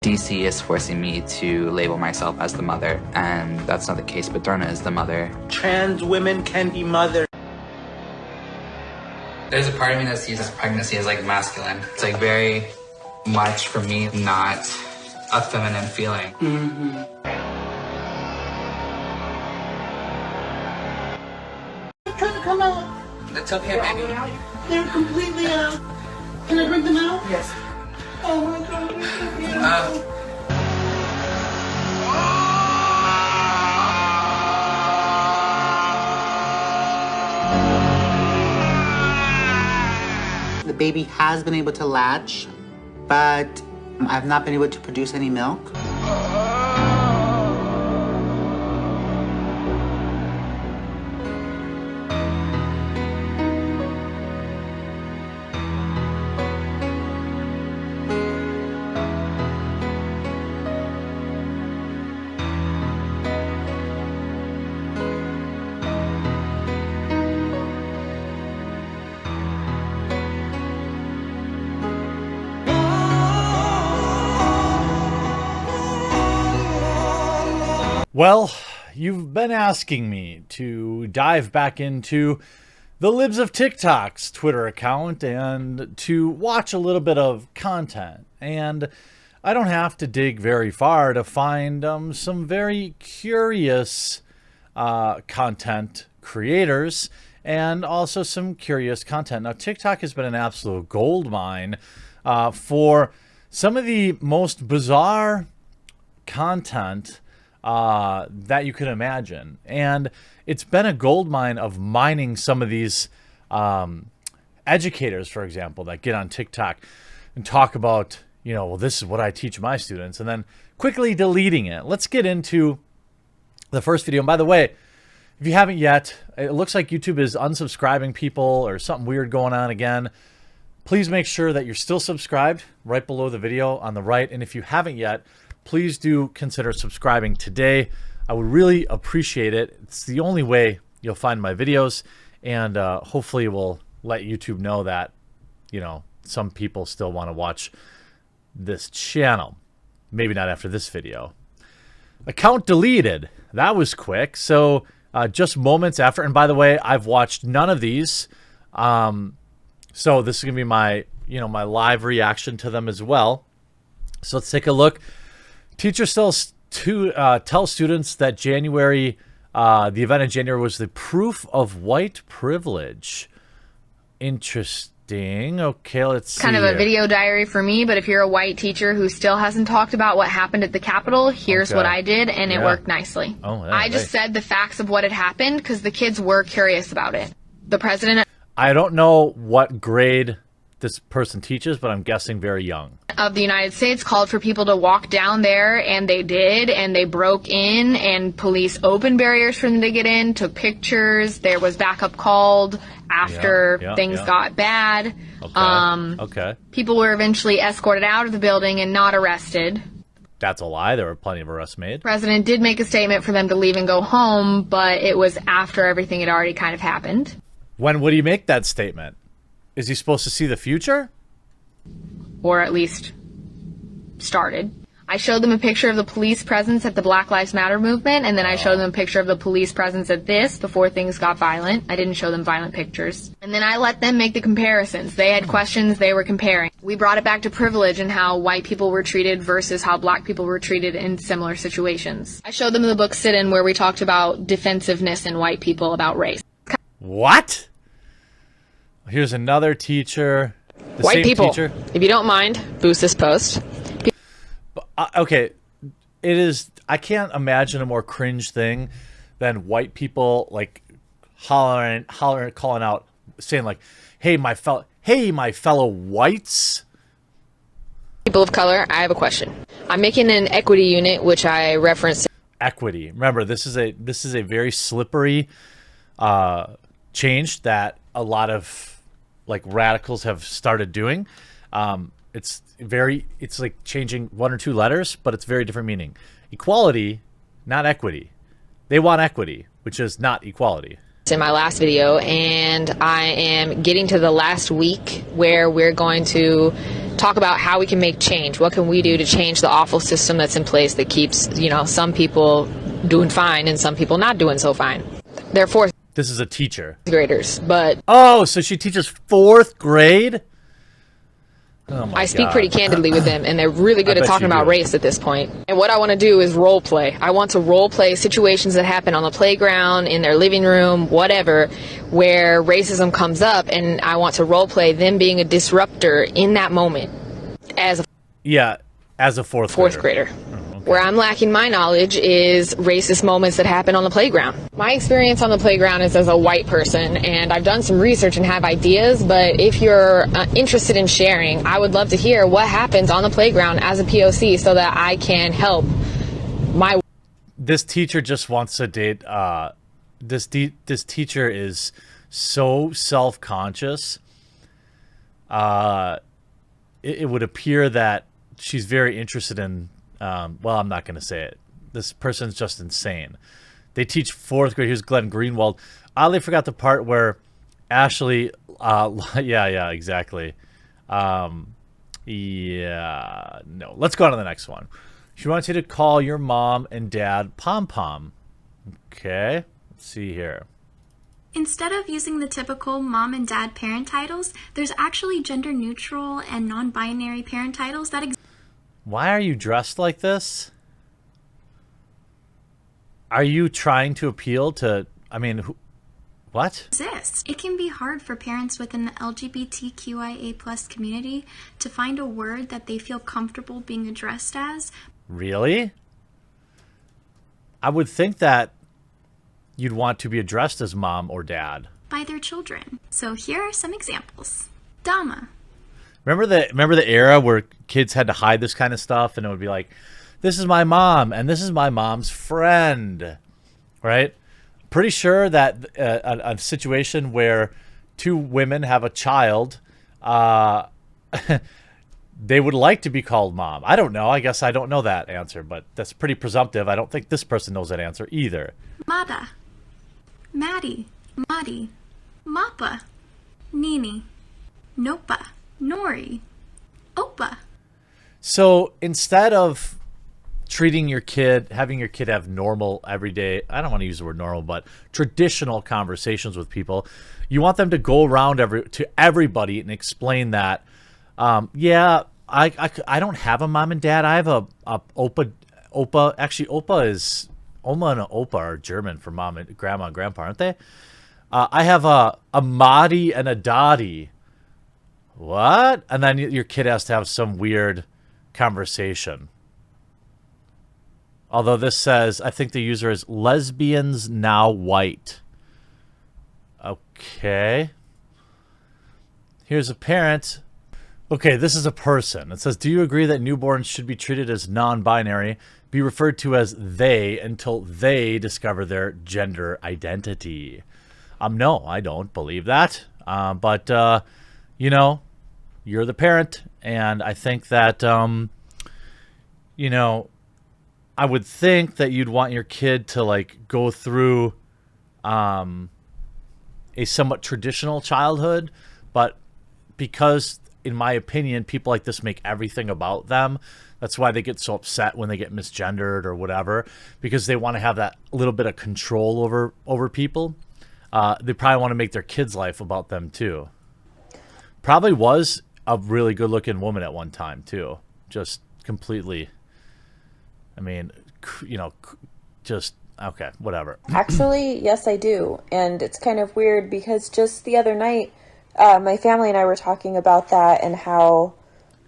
DC is forcing me to label myself as the mother, and that's not the case. Badurna is the mother. Trans women can be mothers. There's a part of me that sees this pregnancy as like masculine. It's like very much for me not a feminine feeling. They're trying to come out. It's okay, baby. They're completely out. Can I bring them out? Yes. Oh my god, they're so beautiful. The baby has been able to latch, but I've not been able to produce any milk. Well, you've been asking me to dive back into the Libs of TikTok's Twitter account and to watch a little bit of content. And I don't have to dig very far to find some very curious content creators and also some curious content. Now, TikTok has been an absolute gold mine for some of the most bizarre content that you could imagine. And it's been a gold mine of mining some of these educators, for example, that get on TikTok and talk about, you know, well, this is what I teach my students, and then quickly deleting it. Let's get into the first video. And by the way, if you haven't yet, it looks like YouTube is unsubscribing people or something weird going on again. Please make sure that you're still subscribed right below the video on the right. And if you haven't yet, please do consider subscribing today. I would really appreciate it. It's the only way you'll find my videos, and hopefully it will let YouTube know that, you know, some people still want to watch this channel. Maybe not after this video. Account deleted. That was quick. So just moments after, and by the way, I've watched none of these. So this is gonna be my, you know, my live reaction to them as well. So let's take a look. Teacher still tell students that January, the event in January was the proof of white privilege. Interesting. Okay, let's see. Kind of a here. video diary for me, but if you're a white teacher who still hasn't talked about what happened at the Capitol, here's what I did, and it worked nicely. Oh, yeah, I just said the facts of what had happened because the kids were curious about it. The president I don't know what grade this person teaches, but I'm guessing very young. of the United States called for people to walk down there, and they did, and they broke in, and police opened barriers for them to get in, took pictures. There was backup called after things got bad. Okay. People were eventually escorted out of the building and not arrested. That's a lie. There were plenty of arrests made. The president did make a statement for them to leave and go home, but it was after everything had already kind of happened. When would he make that statement? Is he supposed to see the future? Or at least started. I showed them a picture of the police presence at the Black Lives Matter movement, and then I showed them a picture of the police presence at this before things got violent. I didn't show them violent pictures. And then I let them make the comparisons. They had questions, they were comparing. We brought it back to privilege and how white people were treated versus how black people were treated in similar situations. I showed them the book Sit-In, where we talked about defensiveness in white people about race. What? Here's another teacher. The White same people, teacher. if you don't mind, boost this post. Okay, it is. I can't imagine a more cringe thing than white people like hollering, calling out, saying like, "Hey, my fellow whites." People of color, I have a question. I'm making an equity unit, which I referenced. Equity. Remember, this is a very slippery change that a lot of like radicals have started doing. It's like changing one or two letters, but it's very different meaning. Equality, not equity. They want equity, which is not equality. In my last video, and I am getting to the last week where we're going to talk about how we can make change. What can we do to change the awful system that's in place that keeps, some people doing fine and some people not doing so fine. They're fourth This is a teacher. graders, but Oh, so she teaches fourth grade? Oh my I speak God. pretty candidly with them, and they're really good I at bet talking you about do. race at this point. And what I want to do is role play. I want to role play situations that happen on the playground, in their living room, whatever, where racism comes up, and I want to role play them being a disruptor in that moment as a Yeah, as a fourth grader. Where I'm lacking my knowledge is racist moments that happen on the playground. My experience on the playground is as a white person, and I've done some research and have ideas, but if you're interested in sharing, I would love to hear what happens on the playground as a POC so that I can help my... This teacher just wants to date. This teacher is so self-conscious. It would appear that she's very interested in... well, I'm not going to say it. This person's just insane. They teach fourth grade. Here's Glenn Greenwald. I only forgot the part where Ashley... yeah, exactly. Yeah, no. Let's go on to the next one. She wants you to call your mom and dad pom-pom. Okay, let's see here. Instead of using the typical mom and dad parent titles, there's actually gender neutral and non-binary parent titles that Why are you dressed like this? Are you trying to appeal to, what? exist. It can be hard for parents within the LGBTQIA+ community to find a word that they feel comfortable being addressed as. Really? I would think that you'd want to be addressed as mom or dad. By their children. So here are some examples. Dama. Remember the era where kids had to hide this kind of stuff, and it would be like, this is my mom and this is my mom's friend, right? Pretty sure that a situation where two women have a child, they would like to be called mom. I don't know. I guess I don't know that answer, but that's pretty presumptive. I don't think this person knows that answer either. Mada. Maddie. Madi. Mappa. Nini. Nopa. Nori. Opa. So instead of treating your kid, having your kid have normal, everyday, I don't want to use the word normal, but traditional conversations with people, you want them to go around to everybody and explain that, yeah, I don't have a mom and dad. I have a Opa. Actually, Opa is, Oma and Opa are German for mom and grandma and grandpa, aren't they? I have a Madi and a Dadi. What? And then your kid has to have some weird conversation. Although this says, I think the user is lesbians now white. Okay. Here's a parent. Okay, this is a person. It says, do you agree that newborns should be treated as non-binary, be referred to as they until they discover their gender identity? No, I don't believe that. But you're the parent, and I think that, I would think that you'd want your kid to go through a somewhat traditional childhood, but because, in my opinion, people like this make everything about them. That's why they get so upset when they get misgendered or whatever, because they want to have that little bit of control over people. They probably want to make their kids' life about them too. Probably was a really good-looking woman at one time too. Just completely. Just okay, whatever. Actually, yes, I do. And it's kind of weird because just the other night, my family and I were talking about that and how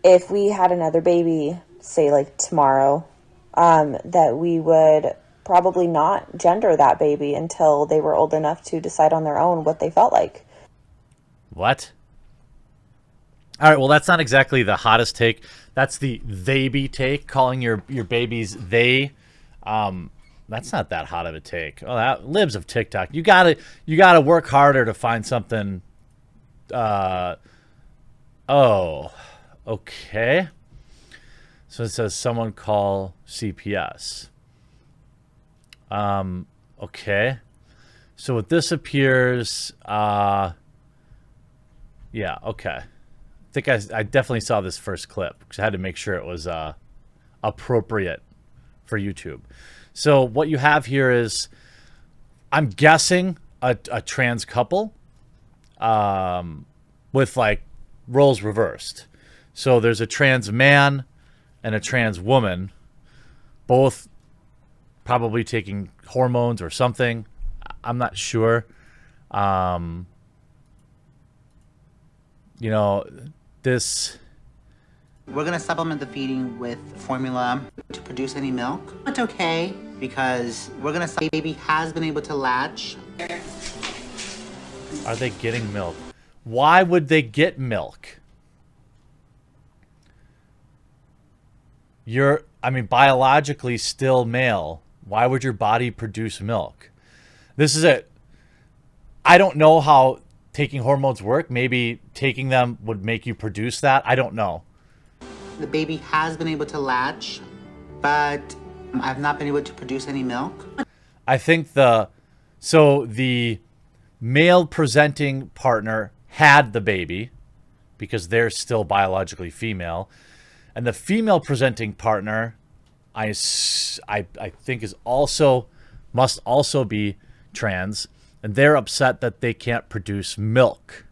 if we had another baby, say tomorrow, that we would probably not gender that baby until they were old enough to decide on their own what they felt like. What? All right, well, that's not exactly the hottest take. That's the they-be take, calling your babies they. That's not that hot of a take. Oh, that libs of TikTok. You gotta work harder to find something. Oh, okay. So it says someone call CPS. Okay. So what this appears, yeah, okay. think I definitely saw this first clip because I had to make sure it was appropriate for YouTube. So what you have here is, I'm guessing a trans couple with like roles reversed. So there's a trans man and a trans woman, both probably taking hormones or something. I'm not sure. You know, this... We're going to supplement the feeding with formula to produce any milk. It's okay, because we're going to say baby has been able to latch. Are they getting milk? Why would they get milk? You're, I mean, biologically still male. Why would your body produce milk? This is it. I don't know how taking hormones work. Maybe taking them would make you produce that. I don't know. The baby has been able to latch, but I've not been able to produce any milk. I think the male presenting partner had the baby because they're still biologically female, and the female presenting partner, I think must also be trans, and they're upset that they can't produce milk.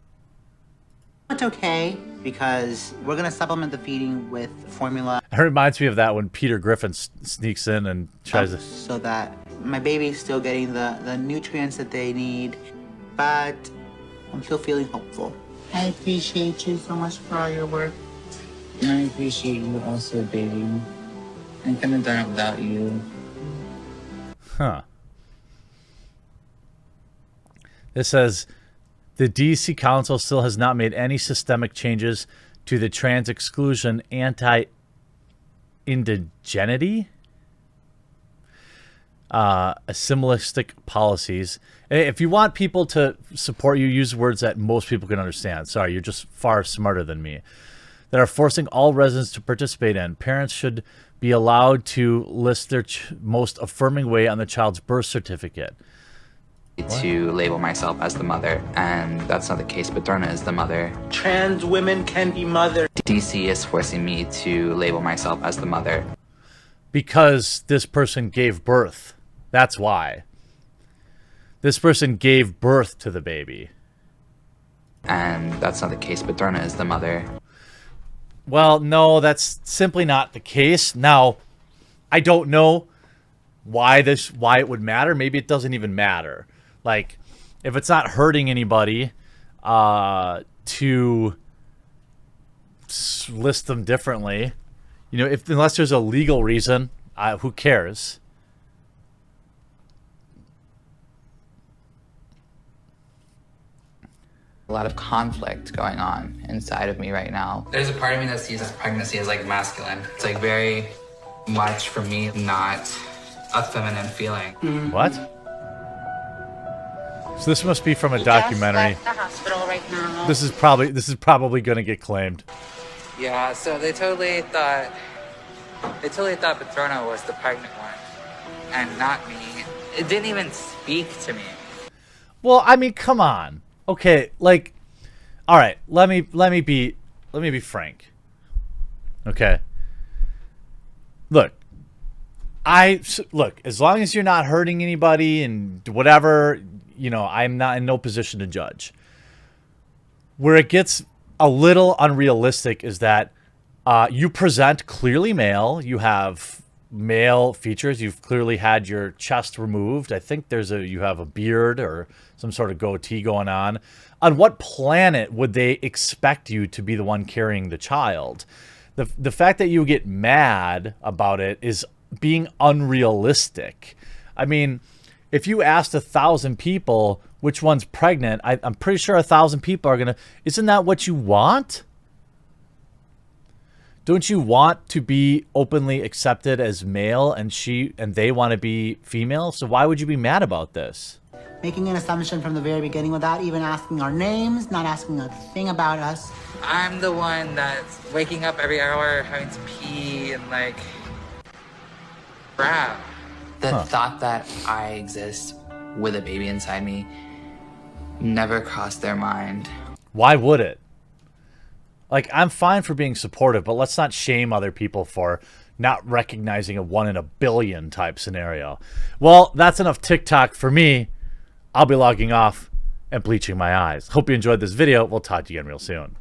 It's okay, because we're going to supplement the feeding with formula. It reminds me of that when Peter Griffin sneaks in and tries to... So that my baby's still getting the nutrients that they need, but I'm still feeling hopeful. I appreciate you so much for all your work. And I appreciate you also, baby. I couldn't have done it without you. Huh. It says, the DC Council still has not made any systemic changes to the trans exclusion anti-indigeneity assimilistic policies. If you want people to support you, use words that most people can understand. Sorry, you're just far smarter than me. That are forcing all residents to participate in. Parents should be allowed to list their most affirming way on the child's birth certificate. To label myself as the mother, and that's not the case, but Durna is the mother. Trans women can be mothers. DC is forcing me to label myself as the mother. Because this person gave birth. That's why. This person gave birth to the baby. And that's not the case, but Durna is the mother. Well, no, that's simply not the case. Now, I don't know why it would matter. Maybe it doesn't even matter. Like, if it's not hurting anybody to list them differently, you know, unless there's a legal reason, who cares? A lot of conflict going on inside of me right now. There's a part of me that sees this pregnancy as like masculine. It's like very much for me not a feminine feeling. What? So this must be from a documentary. Just left the hospital right now. This is probably going to get claimed. Yeah, so they totally thought Patrona was the pregnant one and not me. It didn't even speak to me. Well, I mean, come on. Okay, like, all right, let me be frank. Okay. Look, as long as you're not hurting anybody and whatever, you know, I'm not in no position to judge. Where it gets a little unrealistic is that you present clearly male. You have male features. You've clearly had your chest removed. I think you have a beard or some sort of goatee going on. On what planet would they expect you to be the one carrying the child? The fact that you get mad about it is being unrealistic. I mean, if you asked 1,000 people which one's pregnant, I'm pretty sure 1,000 people are gonna. Isn't that what you want? Don't you want to be openly accepted as male, and they want to be female? So why would you be mad about this? Making an assumption from the very beginning without even asking our names, not asking a thing about us. I'm the one that's waking up every hour, having to pee, and like, crap. The thought that I exist with a baby inside me never crossed their mind. Why would it? Like, I'm fine for being supportive, but let's not shame other people for not recognizing a 1 in a billion type scenario. Well, that's enough TikTok for me. I'll be logging off and bleaching my eyes. Hope you enjoyed this video. We'll talk to you again real soon.